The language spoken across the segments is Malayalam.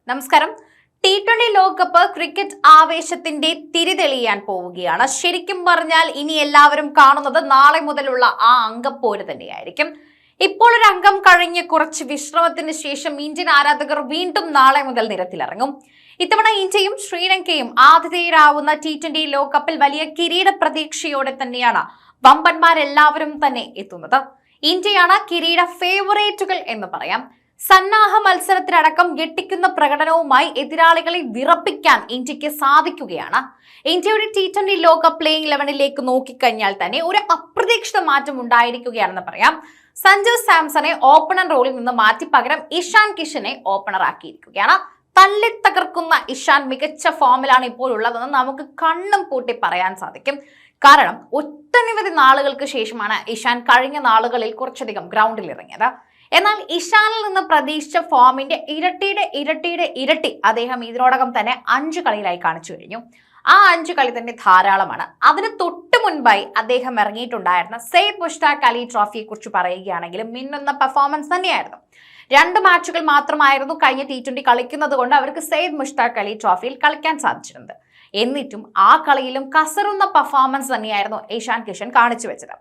നമസ്കാരം. T20 ലോകകപ്പ് ക്രിക്കറ്റ് ആവേശത്തിന്റെ തിരിതെളിയാൻ പോവുകയാണ്. ശരിക്കും പറഞ്ഞാൽ ഇനി എല്ലാവരും കാണുന്നത് നാളെ മുതലുള്ള ആ അങ്കപ്പോര് തന്നെയായിരിക്കും. ഇപ്പോൾ ഒരു അംഗം കഴിഞ്ഞ് കുറച്ച് വിശ്രമത്തിന് ശേഷം ഇന്ത്യൻ ആരാധകർ വീണ്ടും നാളെ മുതൽ നിരത്തിലിറങ്ങും. ഇത്തവണ ഇന്ത്യയും ശ്രീലങ്കയും ആതിഥേയരാവുന്ന T20 ലോകകപ്പിൽ വലിയ കിരീട പ്രതീക്ഷയോടെ തന്നെയാണ് വമ്പന്മാരെല്ലാവരും തന്നെ എത്തുന്നത്. ഇന്ത്യയാണ് കിരീട ഫേവറേറ്റുകൾ എന്ന് പറയാം. സന്നാഹ മത്സരത്തിലടക്കം ഞെട്ടിക്കുന്ന പ്രകടനവുമായി എതിരാളികളെ വിറപ്പിക്കാൻ ഇന്ത്യക്ക് സാധിക്കുകയാണ്. ഇന്ത്യയുടെ T20 ലോകകപ്പ് പ്ലേയിങ് 11ലേക്ക് നോക്കിക്കഴിഞ്ഞാൽ തന്നെ ഒരു അപ്രതീക്ഷിത മാറ്റം ഉണ്ടായിരിക്കുകയാണെന്ന് പറയാം. സഞ്ജു സാംസണെ ഓപ്പണർ റോളിൽ നിന്ന് മാറ്റി പകരം ഇഷാൻ കിഷനെ ഓപ്പണർ ആക്കിയിരിക്കുകയാണ്. തല്ലി തകർക്കുന്ന ഇഷാൻ മികച്ച ഫോമിലാണ് ഇപ്പോൾ ഉള്ളതെന്ന് നമുക്ക് കണ്ണും പൂട്ടി പറയാൻ സാധിക്കും. കാരണം ഒട്ടനവധി നാളുകൾക്ക് ശേഷമാണ് ഇഷാൻ കഴിഞ്ഞ നാളുകളിൽ കുറച്ചധികം ഗ്രൗണ്ടിൽ ഇറങ്ങിയത്. എന്നാൽ ഇഷാനിൽ നിന്ന് പ്രതീക്ഷിച്ച ഫോമിന്റെ ഇരട്ടി അദ്ദേഹം ഇതിനോടകം തന്നെ 5 കളിയിലായി കാണിച്ചു കഴിഞ്ഞു. ആ 5 കളി തന്നെ ധാരാളമാണ്. അതിന് തൊട്ട് മുൻപായി അദ്ദേഹം ഇറങ്ങിയിട്ടുണ്ടായിരുന്ന സെയ്ദ് മുഷ്താഖ് അലി ട്രോഫിയെ കുറിച്ച് പറയുകയാണെങ്കിലും മിന്നുന്ന പെർഫോമൻസ് തന്നെയായിരുന്നു. 2 മാച്ചുകൾ മാത്രമായിരുന്നു കഴിഞ്ഞ T20 കളിക്കുന്നത് കൊണ്ട് അവർക്ക് സെയ്ദ് മുഷ്താഖ് അലി ട്രോഫിയിൽ കളിക്കാൻ സാധിച്ചിട്ടുണ്ട്. എന്നിട്ടും ആ കളിയിലും കസറുന്ന പെർഫോമൻസ് തന്നെയായിരുന്നു ഇഷാൻ കിഷൻ കാണിച്ചു വെച്ചത്.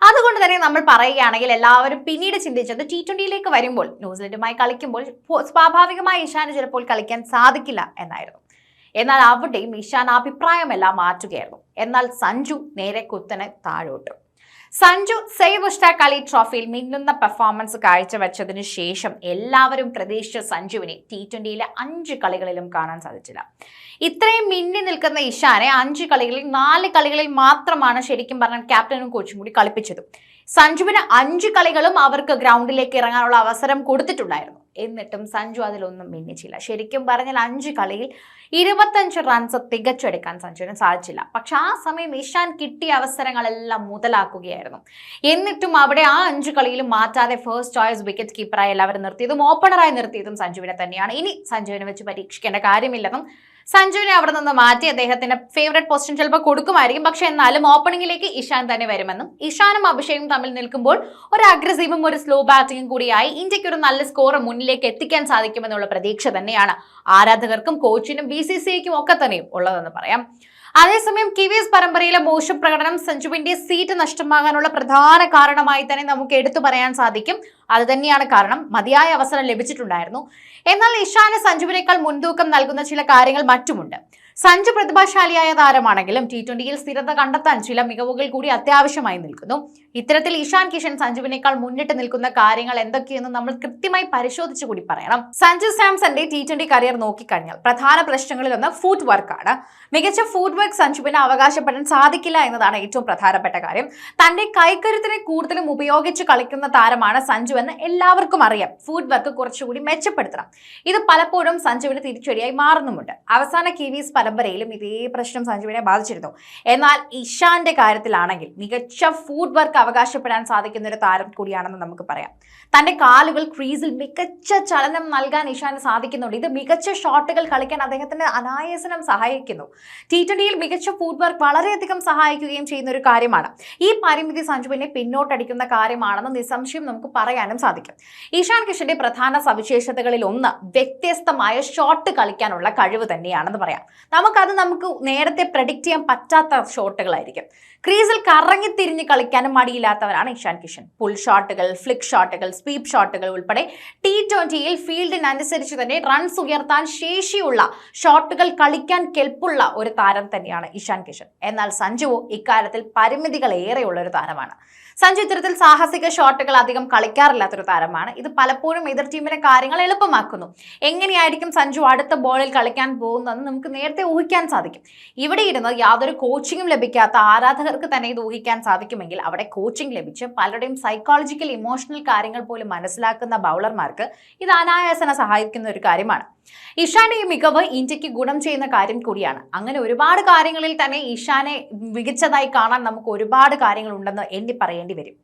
അതുകൊണ്ട് തന്നെ നമ്മൾ പറയുകയാണെങ്കിൽ എല്ലാവരും പിന്നീട് ചിന്തിച്ചത് T20യിലേക്ക് വരുമ്പോൾ ന്യൂസിലൻഡുമായി കളിക്കുമ്പോൾ സ്വാഭാവികമായി ഇഷാന് ചിലപ്പോൾ കളിക്കാൻ സാധിക്കില്ല എന്നായിരുന്നു. എന്നാൽ അവിടെയും ഇഷാൻ അഭിപ്രായമെല്ലാം മാറ്റുകയായിരുന്നു. എന്നാൽ സഞ്ജു നേരെ കുത്തനെ താഴോട്ട്. സഞ്ജു സെയ്ദ് മുഷ്താഖ് അലി ട്രോഫിയിൽ മിന്നുന്ന പെർഫോമൻസ് കാഴ്ചവെച്ചതിനു ശേഷം എല്ലാവരും പ്രതീക്ഷിച്ച സഞ്ജുവിനെ T20യിലെ 5 കളികളിലും കാണാൻ സാധിച്ചില്ല. ഇത്രയും മിന്നി നിൽക്കുന്ന ഇഷാനെ 5 കളികളിൽ 4 കളികളിൽ മാത്രമാണ് ശരിക്കും പറഞ്ഞാൽ ക്യാപ്റ്റനും കോച്ചും കൂടി കളിപ്പിച്ചത്. സഞ്ജുവിന് 5 കളികളും അവർക്ക് ഗ്രൗണ്ടിലേക്ക് ഇറങ്ങാനുള്ള അവസരം കൊടുത്തിട്ടുണ്ടായിരുന്നു. എന്നിട്ടും സഞ്ജു അതിലൊന്നും മിന്നിച്ചില്ല. ശരിക്കും പറഞ്ഞാൽ 5 കളിയിൽ 25 റൺസ് തികച്ചെടുക്കാൻ സഞ്ജുവിന് സാധിച്ചില്ല. പക്ഷെ ആ സമയം ഇഷാൻ കിട്ടിയ അവസരങ്ങളെല്ലാം മുതലാക്കുകയായിരുന്നു. എന്നിട്ടും അവിടെ ആ 5 കളിയിലും മാറ്റാതെ ഫസ്റ്റ് ചോയ്സ് വിക്കറ്റ് കീപ്പറായി എല്ലാവരും നിർത്തിയതും ഓപ്പണറായി നിർത്തിയതും സഞ്ജുവിനെ തന്നെയാണ്. ഇനി സഞ്ജുവിനെ വെച്ച് പരീക്ഷിക്കേണ്ട കാര്യമില്ലെന്നും സഞ്ജുവിനെ അവിടെ നിന്ന് മാറ്റി അദ്ദേഹത്തിന്റെ ഫേവറേറ്റ് പൊസിഷൻ ചിലപ്പോൾ കൊടുക്കുമായിരിക്കും. പക്ഷെ എന്നാലും ഓപ്പണിംഗിലേക്ക് ഇഷാൻ തന്നെ വരുമെന്നും ഇഷാനും അഭിഷേകും തമ്മിൽ നിൽക്കുമ്പോൾ ഒരു അഗ്രസീവും ഒരു സ്ലോ ബാറ്റിംഗും കൂടിയായി ഇന്ത്യക്ക് ഒരു നല്ല സ്കോർ മുന്നിലേക്ക് എത്തിക്കാൻ സാധിക്കുമെന്നുള്ള പ്രതീക്ഷ തന്നെയാണ് ആരാധകർക്കും കോച്ചിനും BCCIക്കും ഒക്കെ തന്നെയും ഉള്ളതെന്ന് പറയാം. അതേസമയം കിവീസ് പരമ്പരയിലെ മോശം പ്രകടനം സഞ്ജുവിന്റെ സീറ്റ് നഷ്ടമാകാനുള്ള പ്രധാന കാരണമായി തന്നെ നമുക്ക് എടുത്തു പറയാൻ സാധിക്കും. അത് തന്നെയാണ് കാരണം. മതിയായ അവസരം ലഭിച്ചിട്ടുണ്ടായിരുന്നു. എന്നാൽ ഇഷാന് സഞ്ജുവിനേക്കാൾ മുൻതൂക്കം നൽകുന്ന ചില കാര്യങ്ങൾ മറ്റുമുണ്ട്. സഞ്ജു പ്രതിഭാശാലിയായ താരമാണെങ്കിലും T20യിൽ സ്ഥിരത കണ്ടെത്താൻ ചില മികവുകൾ കൂടി അത്യാവശ്യമായി നിൽക്കുന്നു. ഇത്തരത്തിൽ ഇഷാൻ കിഷൻ സഞ്ജുവിനേക്കാൾ മുന്നിട്ട് നിൽക്കുന്ന കാര്യങ്ങൾ എന്തൊക്കെയെന്ന് നമ്മൾ കൃത്യമായി പരിശോധിച്ചു കൂടി പറയണം. സഞ്ജു സാംസന്റെ T20 കരിയർ നോക്കിക്കഴിഞ്ഞാൽ പ്രധാന പ്രശ്നങ്ങളിലൊന്ന് ഫുട് വർക്കാണ്. മികച്ച ഫുട് വർക്ക് സഞ്ജുവിന് അവകാശപ്പെടാൻ സാധിക്കില്ല എന്നതാണ് ഏറ്റവും പ്രധാനപ്പെട്ട കാര്യം. തന്റെ കൈക്കരുത്തിനെ കൂടുതലും ഉപയോഗിച്ച് കളിക്കുന്ന താരമാണ് സഞ്ജു എന്ന് എല്ലാവർക്കും അറിയാം. ഫുട് വർക്ക് കുറച്ചുകൂടി മെച്ചപ്പെടുത്തണം. ഇത് പലപ്പോഴും സഞ്ജുവിന് തിരിച്ചടിയായി മാറുന്നുമുണ്ട്. അവസാന കിവീസ് പരമ്പരയിലും ഇതേ പ്രശ്നം സഞ്ജുവിനെ ബാധിച്ചിരുന്നു. എന്നാൽ ഇഷാന്റെ കാര്യത്തിലാണെങ്കിൽ മികച്ച ഫുട് വർക്ക് അവകാശപ്പെടാൻ സാധിക്കുന്ന ഒരു താരം കൂടിയാണെന്ന് നമുക്ക് പറയാം. തന്റെ കാലുകൾ ക്രീസിൽ മികച്ച ചലനം നൽകാൻ ഇഷാന് സാധിക്കുന്നുണ്ട്. ഇത് മികച്ച ഷോട്ടുകൾ കളിക്കാൻ അദ്ദേഹത്തിന് അനായാസനം സഹായിക്കുന്നു. T20യിൽ മികച്ച ഫുട് വർക്ക് വളരെയധികം സഹായിക്കുകയും ചെയ്യുന്ന ഒരു കാര്യമാണ്. ഈ പരിമിതി സഞ്ജുവിനെ പിന്നോട്ടടിക്കുന്ന കാര്യമാണെന്ന് നിസ്സംശയം നമുക്ക് പറയാനും സാധിക്കും. ഇഷാൻ കിഷന്റെ പ്രധാന സവിശേഷതകളിൽ ഒന്ന് വ്യത്യസ്തമായ ഷോട്ട് കളിക്കാനുള്ള കഴിവ് തന്നെയാണെന്ന് പറയാം. നമുക്ക് നേരത്തെ പ്രഡിക്റ്റ് ചെയ്യാൻ പറ്റാത്ത ഷോട്ടുകളായിരിക്കും. ക്രീസിൽ കറങ്ങിത്തിരിഞ്ഞ് കളിക്കാനും മടിയില്ലാത്തവരാണ് ഇഷാൻ കിഷൻ. പുൾ ഷോട്ടുകൾ, ഫ്ലിക്ക് ഷോട്ടുകൾ, സ്വീപ്പ് ഷോട്ടുകൾ ഉൾപ്പെടെ T20യിൽ ഫീൽഡിനനുസരിച്ച് തന്നെ റൺസ് ഉയർത്താൻ ശേഷിയുള്ള ഷോട്ടുകൾ കളിക്കാൻ കെൽപ്പുള്ള ഒരു താരം തന്നെയാണ് ഇഷാൻ കിഷൻ. എന്നാൽ സഞ്ജുവോ ഇക്കാര്യത്തിൽ പരിമിതികൾ ഏറെയുള്ള ഒരു താരമാണ്. സഞ്ജു ഇത്തരത്തിൽ സാഹസിക ഷോട്ടുകൾ അധികം കളിക്കാറില്ലാത്തൊരു താരമാണ്. ഇത് പലപ്പോഴും എതിർ ടീമിന്റെ കാര്യങ്ങൾ എളുപ്പമാക്കുന്നു. എങ്ങനെയായിരിക്കും സഞ്ജു അടുത്ത ബോളിൽ കളിക്കാൻ പോകുന്നതെന്ന് നമുക്ക് നേരത്തെ ഊഹിക്കാൻ സാധിക്കും. ഇവിടെ ഇരുന്ന് യാതൊരു കോച്ചിങ്ങും ലഭിക്കാത്ത ആരാധകർക്ക് തന്നെ ഇത് ഊഹിക്കാൻ സാധിക്കുമെങ്കിൽ അവിടെ കോച്ചിങ് ലഭിച്ച് പലരുടെയും സൈക്കോളജിക്കൽ ഇമോഷണൽ കാര്യങ്ങൾ പോലും മനസ്സിലാക്കുന്ന ബൗളർമാർക്ക് ഇത് അനായാസന സഹായിക്കുന്ന ഒരു കാര്യമാണ്. ഇഷാന്റെ ഈ മികവ് ഇന്ത്യക്ക് ഗുണം ചെയ്യുന്ന കാര്യം കൂടിയാണ്. അങ്ങനെ ഒരുപാട് കാര്യങ്ങളിൽ തന്നെ ഇഷാനെ മികച്ചതായി കാണാൻ നമുക്ക് ഒരുപാട് കാര്യങ്ങൾ ഉണ്ടെന്ന് എണ്ണി പറയേണ്ടി വരും.